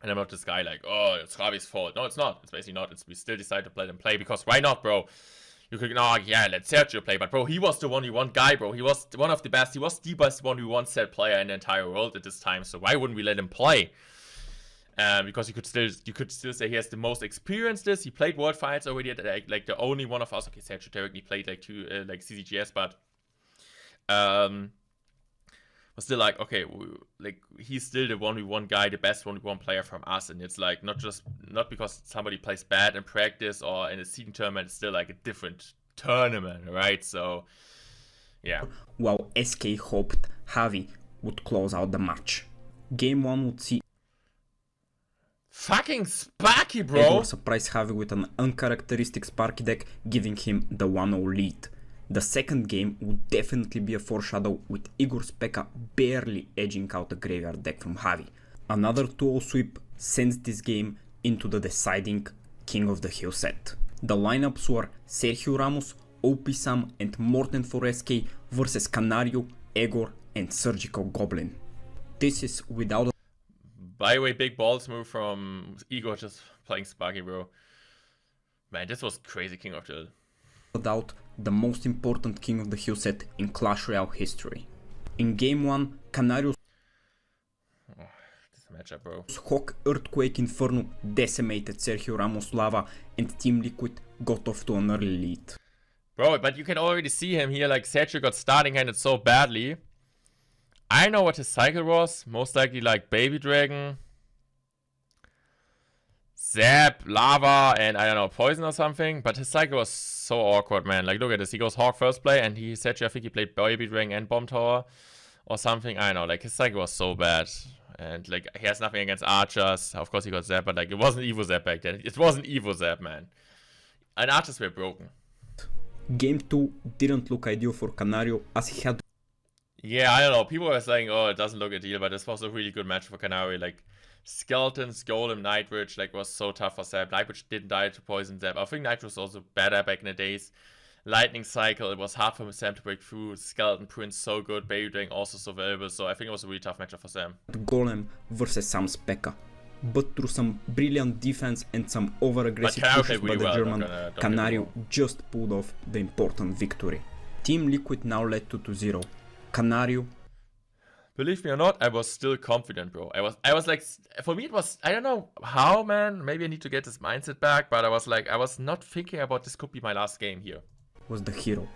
And I'm not this guy like, oh, it's Ravi's fault. No, it's not. It's basically not. We still decide to let him play because why not, bro? You could, no, yeah, let Sergio play. But, bro, he was the 1v1 guy, bro. He was one of the best. He was the best 1v1 set player in the entire world at this time. So why wouldn't we let him play? Because you could still say he has the most experience. He played World Finals already. Like the only one of us. Okay, Sergio technically played like like CCGS, but was still like, okay, like he's still the 1v1 guy, the best 1v1 player from us, and it's like not because somebody plays bad in practice or in a seeding tournament. It's still like a different tournament, right? So yeah. While SK hoped Javi would close out the match. Game 1 would see fucking Sparky, bro! Igor surprise Javi with an uncharacteristic Sparky deck, giving him the 1-0 lead. The second game would definitely be a foreshadow, with Igor's Pekka barely edging out a graveyard deck from Javi. Another 2-0 sweep sends this game into the deciding King of the Hill set. The lineups were Sergio Ramos, OP Sam and Morten for SK versus Canario, Egor and Surgical Goblin. This is without a by the way, big balls move from Igor just playing Sparky, bro. Man, this was crazy King of the Hill. doubt the most important King of the Hill set in Clash Royale history. In game 1, Canario's this matchup, bro. Hawk Earthquake Inferno decimated Sergio Ramos Lava and Team Liquid got off to an early lead. Bro, but you can already see him here, like Sergio got starting handed so badly. I know what his cycle was. Most likely like Baby Dragon, Zap, Lava, and I don't know, Poison or something. But his cycle was so awkward, man. Like, look at this. He goes Hawk first play, and he Sergio, I think he played Baby Dragon and Bomb Tower or something. I don't know, like his cycle was so bad. And like, he has nothing against Archers. Of course he got Zap, but like, it wasn't Evo Zap back then. It wasn't Evo Zap, man. And Archers were broken. Game 2 didn't look ideal for Canario as he had. Yeah, I don't know. People were saying, oh, it doesn't look ideal, but this was a really good match for Canary. Like, Skeletons, Golem, Nightwitch, like, was so tough for Zap. Nightwitch didn't die to Poison Zap. I think Nightwitch was also better back in the days. Lightning Cycle, it was hard for Sam to break through. Skeleton Prince, so good. Baby Dragon, also so valuable. So I think it was a really tough matchup for Sam. Golem versus Sam's Pekka. But through some brilliant defense and some over-aggressive pushes by the German, Canario just pulled off the important victory. Team Liquid now led 2-0. Canario. Believe me or not, I was still confident, bro. I was like, for me it was, I don't know how, man. Maybe I need to get this mindset back, but I was like, I was not thinking about this could be my last game here. Was the hero.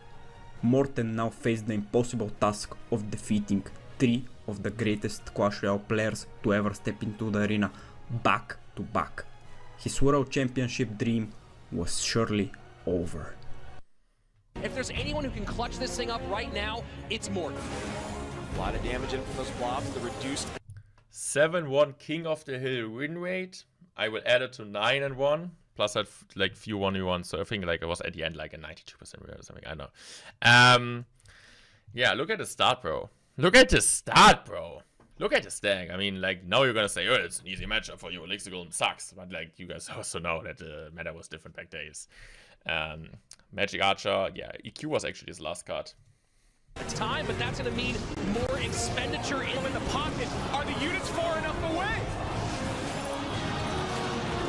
Morten now faced the impossible task of defeating 3 of the greatest Clash Royale players to ever step into the arena back to back. His World Championship dream was surely over. If there's anyone who can clutch this thing up right now, it's Morten. A lot of damage in from those blobs, the reduced 7-1 King of the Hill win rate. I will add it to 9-1. Plus I had like few 1v1, so I think like it was at the end like a 92% win or something. I don't know. Yeah, look at the start, bro. Look at the start, bro. Look at the stack. I mean, like, now you're gonna say, oh, it's an easy matchup for you. Elixir Golem sucks. But, like, you guys also know that the meta was different back days. Magic Archer, yeah, EQ was actually his last card. It's time, but that's gonna mean more expenditure in the pocket. Are the units far enough away?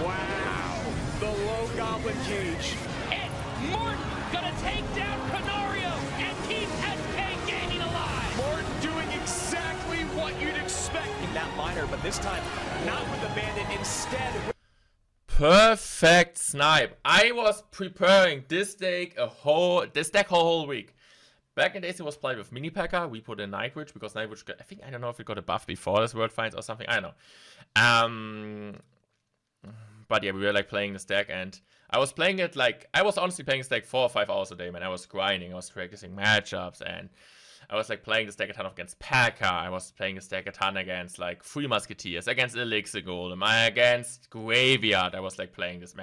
Wow, the low Goblin cage. And Morten gonna take down Canario and keep SK Gaming alive. Morten doing exactly what you'd expect in that miner, but this time not with the bandit, instead. Perfect snipe. I was preparing this deck whole week. Back in the days, it was played with Mini Pekka. We put in Nightwitch because Nightwitch got, I don't know if it got a buff before this World Finals or something. I don't know. But yeah, we were like playing this deck, and I was playing it like, I was honestly playing this deck 4 or 5 hours a day, man. I was grinding, I was practicing matchups, and I was like playing this deck a ton against Pekka. I was playing this deck a ton against like Three Musketeers, against Elixir Golem, against Graveyard. I was like playing this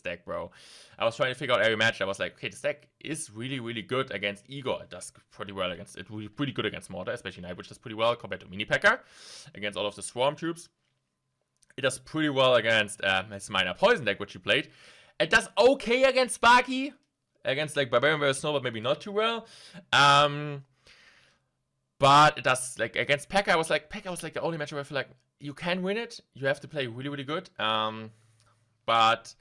deck, bro. I was trying to figure out every match. I was like, okay, this deck is really, really good against Igor. It does pretty well against it. Pretty good against Mortar, especially Nightwitch does pretty well compared to Mini Pekka. Against all of the Swarm troops, it does pretty well against his minor Poison deck, which he played. It does okay against Sparky, against like Barbarian vs. Snow, but maybe not too well. But it does, like, against Pekka, Pekka was like the only match where I feel like you can win it. You have to play really, really good. But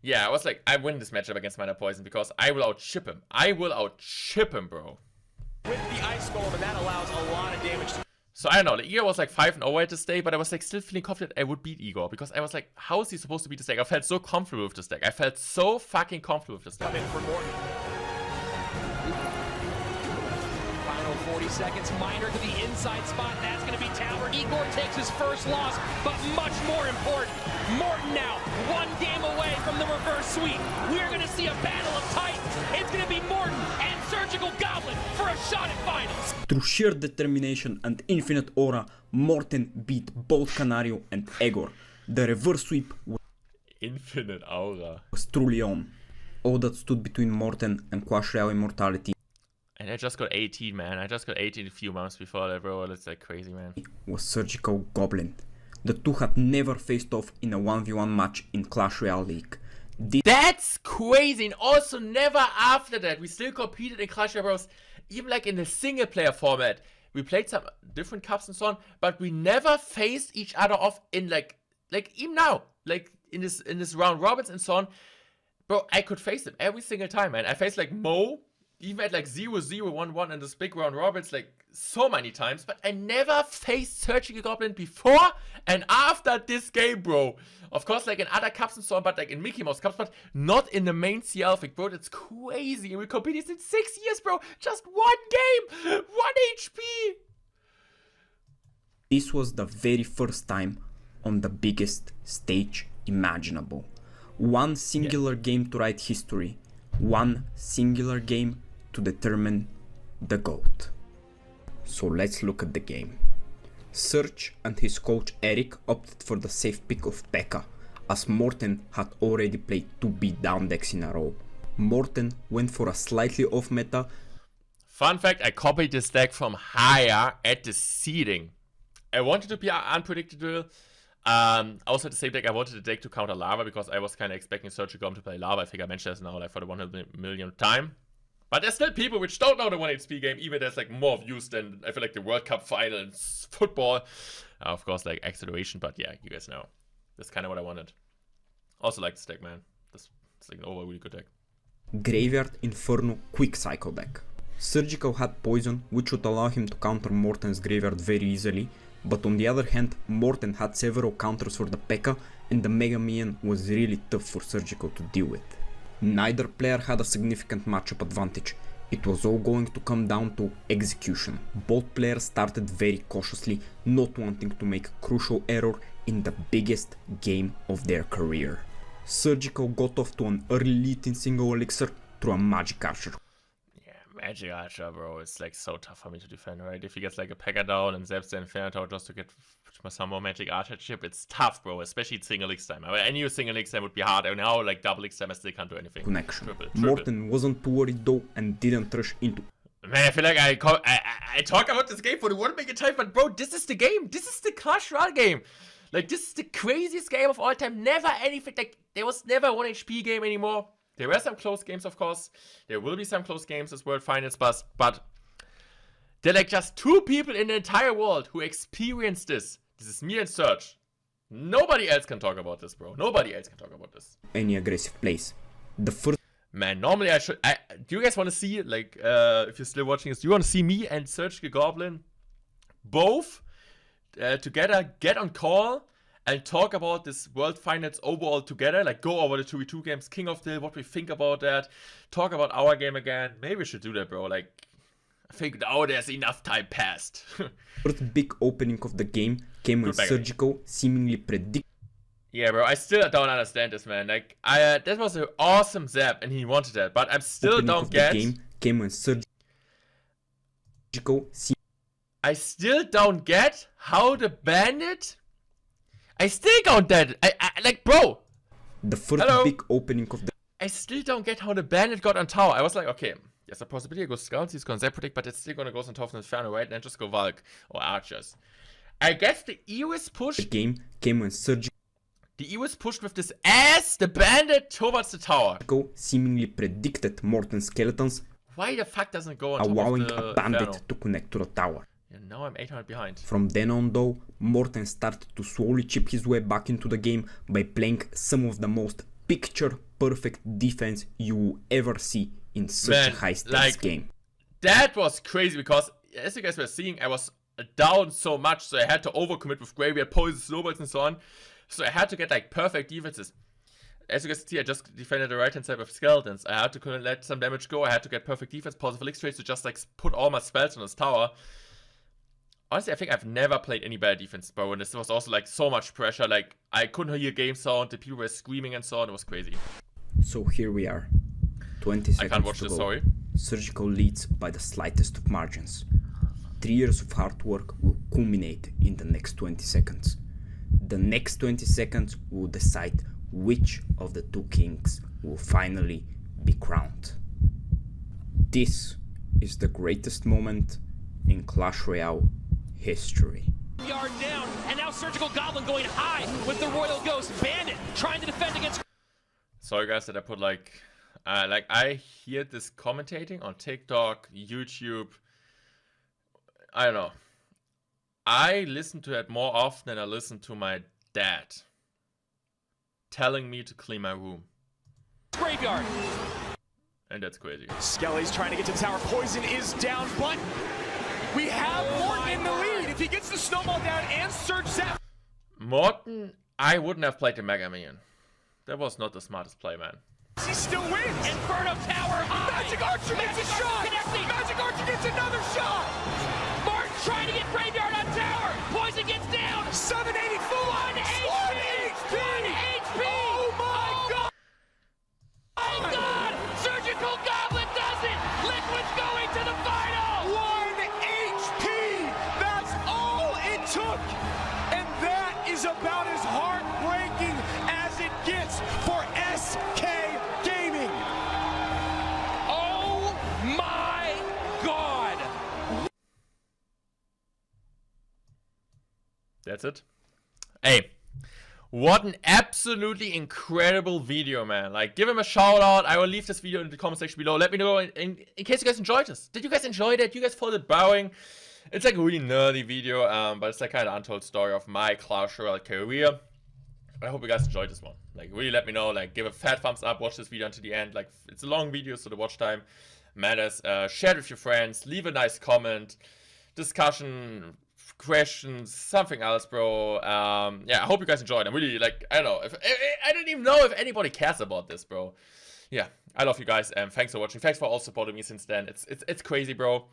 yeah, I was like, I win this matchup against Minor Poison because I will outship him. I will outship him, bro. With the Ice Golem, and that allows a lot of damage. So I don't know, like, Igor was like 5-0 at this day, but I was like still feeling confident I would beat Igor because I was like, how is he supposed to beat this deck? I felt so comfortable with this deck. I felt so fucking comfortable with this deck. Coming for Morten. Final 40 seconds, Miner to the inside spot. That's going to be Tower. Igor takes his first loss, but much more important, Morten now one game away from the reverse sweep. We're going to see a battle of titans. It's going to be Morten and Surgical Goblin for a shot at finals. Through sheer determination and infinite aura, Morten beat both Canario and Egor. The reverse sweep Infinite aura. was truly on. All that stood between Morten and Clash Royale immortality And I just got 18, man. I just got 18 a few months before that, bro. That's like crazy, man. was Surgical Goblin. The two had never faced off in a 1v1 match in Clash Royale League. That's crazy. And also never after that. We still competed in Clash Royale Bros. Even like in the single player format. We played some different cups and so on, but we never faced each other off in like even now. Like in this round robins and so on. Bro, I could face them every single time, man. I faced like Mo, even at like 0-0, 1-1 in this big round robins like so many times, but I never faced Surgical Goblin before and after this game, bro. Of course, like in other cups and so on, but like in Mickey Mouse cups, but not in the main CL thing, bro. That's crazy. And we competed in 6 years, bro. Just one game, 1 HP. This was the very first time on the biggest stage imaginable. One singular game to write history. One singular game to determine the GOAT. So let's look at the game. Serge and his coach Eric opted for the safe pick of Pekka, as Morten had already played 2 beatdown decks in a row. Morten went for a slightly off meta. Fun fact, I copied this deck from higher at the seeding. I wanted to be unpredictable. Also the same deck, I wanted the deck to counter Lava because I was kind of expecting Surgical Goblin to play Lava. I think I mentioned this now like for the 100 millionth time. But there's still people which don't know the 1 HP game, even there's like more views than I feel like the World Cup final in football. Of course, like acceleration, but yeah, you guys know. That's kind of what I wanted. Also like this deck, man. It's like an overall really good deck. Graveyard Inferno quick cycle deck. Surgical had poison, which would allow him to counter Morten's graveyard very easily, but on the other hand, Morten had several counters for the Pekka, and the Mega Minion was really tough for Surgical to deal with. Neither player had a significant matchup advantage. It was all going to come down to execution. Both players started very cautiously, not wanting to make a crucial error in the biggest game of their career. Surgical got off to an early lead in single elixir through a Magic Archer. Yeah, Magic Archer, bro. It's like so tough for me to defend, right? If he gets like a Pekka down and Selbst the Inferno just to get some more Magic Archer chip, it's tough, bro. Especially single X time. I knew single X time would be hard. And now, like double X time, I still can't do anything. Connection. Triple. Morten wasn't too worried though and didn't rush into. Man, I feel like I talk about this game for the 1 million time, but bro, this is the game. This is the Clash Royale game. Like, this is the craziest game of all time. Never anything, like, there was never a 1 HP game anymore. There were some close games, of course. There will be some close games as World Finals, but there are like just 2 people in the entire world who experienced this. This is me and Serge. Nobody else can talk about this, bro. Nobody else can talk about this. Any aggressive plays. The first. Man, normally do you guys want to see, like, if you're still watching this, do you want to see me and Serge the Goblin both together get on call and talk about this World Finals overall together? Like, go over the 2v2 games, King of the Hill, what we think about that, talk about our game again. Maybe we should do that, bro. Like, I think now there's enough time passed. First big opening of the game came when Surgical seemingly predicted. Yeah, bro, I still don't understand this, man. Like, that was an awesome zap, and he wanted that, but I still don't get. The game came when Surgical. I still don't get how the Bandit. I still don't get it. I like, bro. The first big opening of the. I still don't get how the Bandit got on tower. I was like, okay, there's a possibility it goes Scouts, he's going to Zap but it's still going to go on top of the Inferno, right? And then just go Valk or Archers. I guess the EU is pushed. The game came when Surgical. The EU is pushed with this ass, the Bandit towards the tower. Seemingly predicted Morten skeletons. Why the fuck doesn't go on top allowing of the a Bandit Inferno? to connect to the tower. Yeah, now I'm 800 behind. From then on though, Morten started to slowly chip his way back into the game by playing some of the most picture-perfect defense you will ever see in such a high-stakes game. That was crazy because, as you guys were seeing, I was down so much, so I had to overcommit with graveyard, poison, snowballs, and so on. So I had to get like perfect defenses. As you guys see, I just defended the right hand side with skeletons. I had to let some damage go. I had to get perfect defense, positive elixir trades to just like put all my spells on this tower. Honestly, I think I've never played any better defense, bro. And this was also like so much pressure. Like I couldn't hear game sound. The people were screaming and so on. It was crazy. So here we are. 20 seconds I can't watch to this, go. sorry. Surgical leads by the slightest of margins. 3 years of hard work will culminate in the next 20 seconds. The next 20 seconds will decide which of the two kings will finally be crowned. This is the greatest moment in Clash Royale history. Yard down, and now Surgical Goblin going high with the Royal Ghost Bandit trying to defend against. Sorry guys that I put like I hear this commentating on TikTok, YouTube. I don't know. I listen to it more often than I listen to my dad telling me to clean my room. Graveyard. And that's crazy. Skelly's trying to get to the tower. Poison is down, but we have Morten in the lead. If he gets the snowball down and Surge Zap. Morten, I wouldn't have played the Mega Minion. That was not the smartest play, man. He still wins. Inferno Tower high. Magic Archer gets a shot. Connecting. Magic Archer gets another shot. Morten trying to get Graveyard on tower. Poison gets down. 780 full on HP. 1 HP. Oh my God. Oh my God. Surgical Goblin does it. Liquid's going to the final. 1 HP. That's all it took. And that is about as heartbreaking as it gets for SK Gaming. Oh my God. That's it. Hey, what an absolutely incredible video, man. Like, give him a shout out. I will leave this video in the comment section below. Let me know in case you guys enjoyed this. Did you guys enjoy that? You guys found it bowing? It's like a really nerdy video, but it's like kind of untold story of my Clash Royale career. I hope you guys enjoyed this one. Like, really let me know. Like, give a fat thumbs up. Watch this video until the end. Like, it's a long video, so the watch time matters. Share it with your friends. Leave a nice comment. Discussion, questions, something else, bro. Yeah, I hope you guys enjoyed. I'm really, like, I don't know. I don't even know if anybody cares about this, bro. Yeah, I love you guys, and thanks for watching. Thanks for all supporting me since then. It's crazy, bro.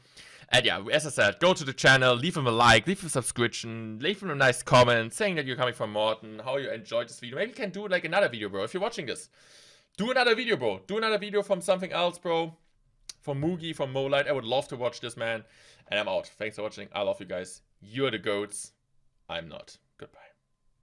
And yeah, as I said, go to the channel, leave him a like, leave him a subscription, leave him a nice comment saying that you're coming from Morten, how you enjoyed this video. Maybe you can do like another video, bro. If you're watching this, do another video, bro. Do another video from something else, bro. From Moogie, from Molite. I would love to watch this, man. And I'm out. Thanks for watching. I love you guys. You're the goats. I'm not.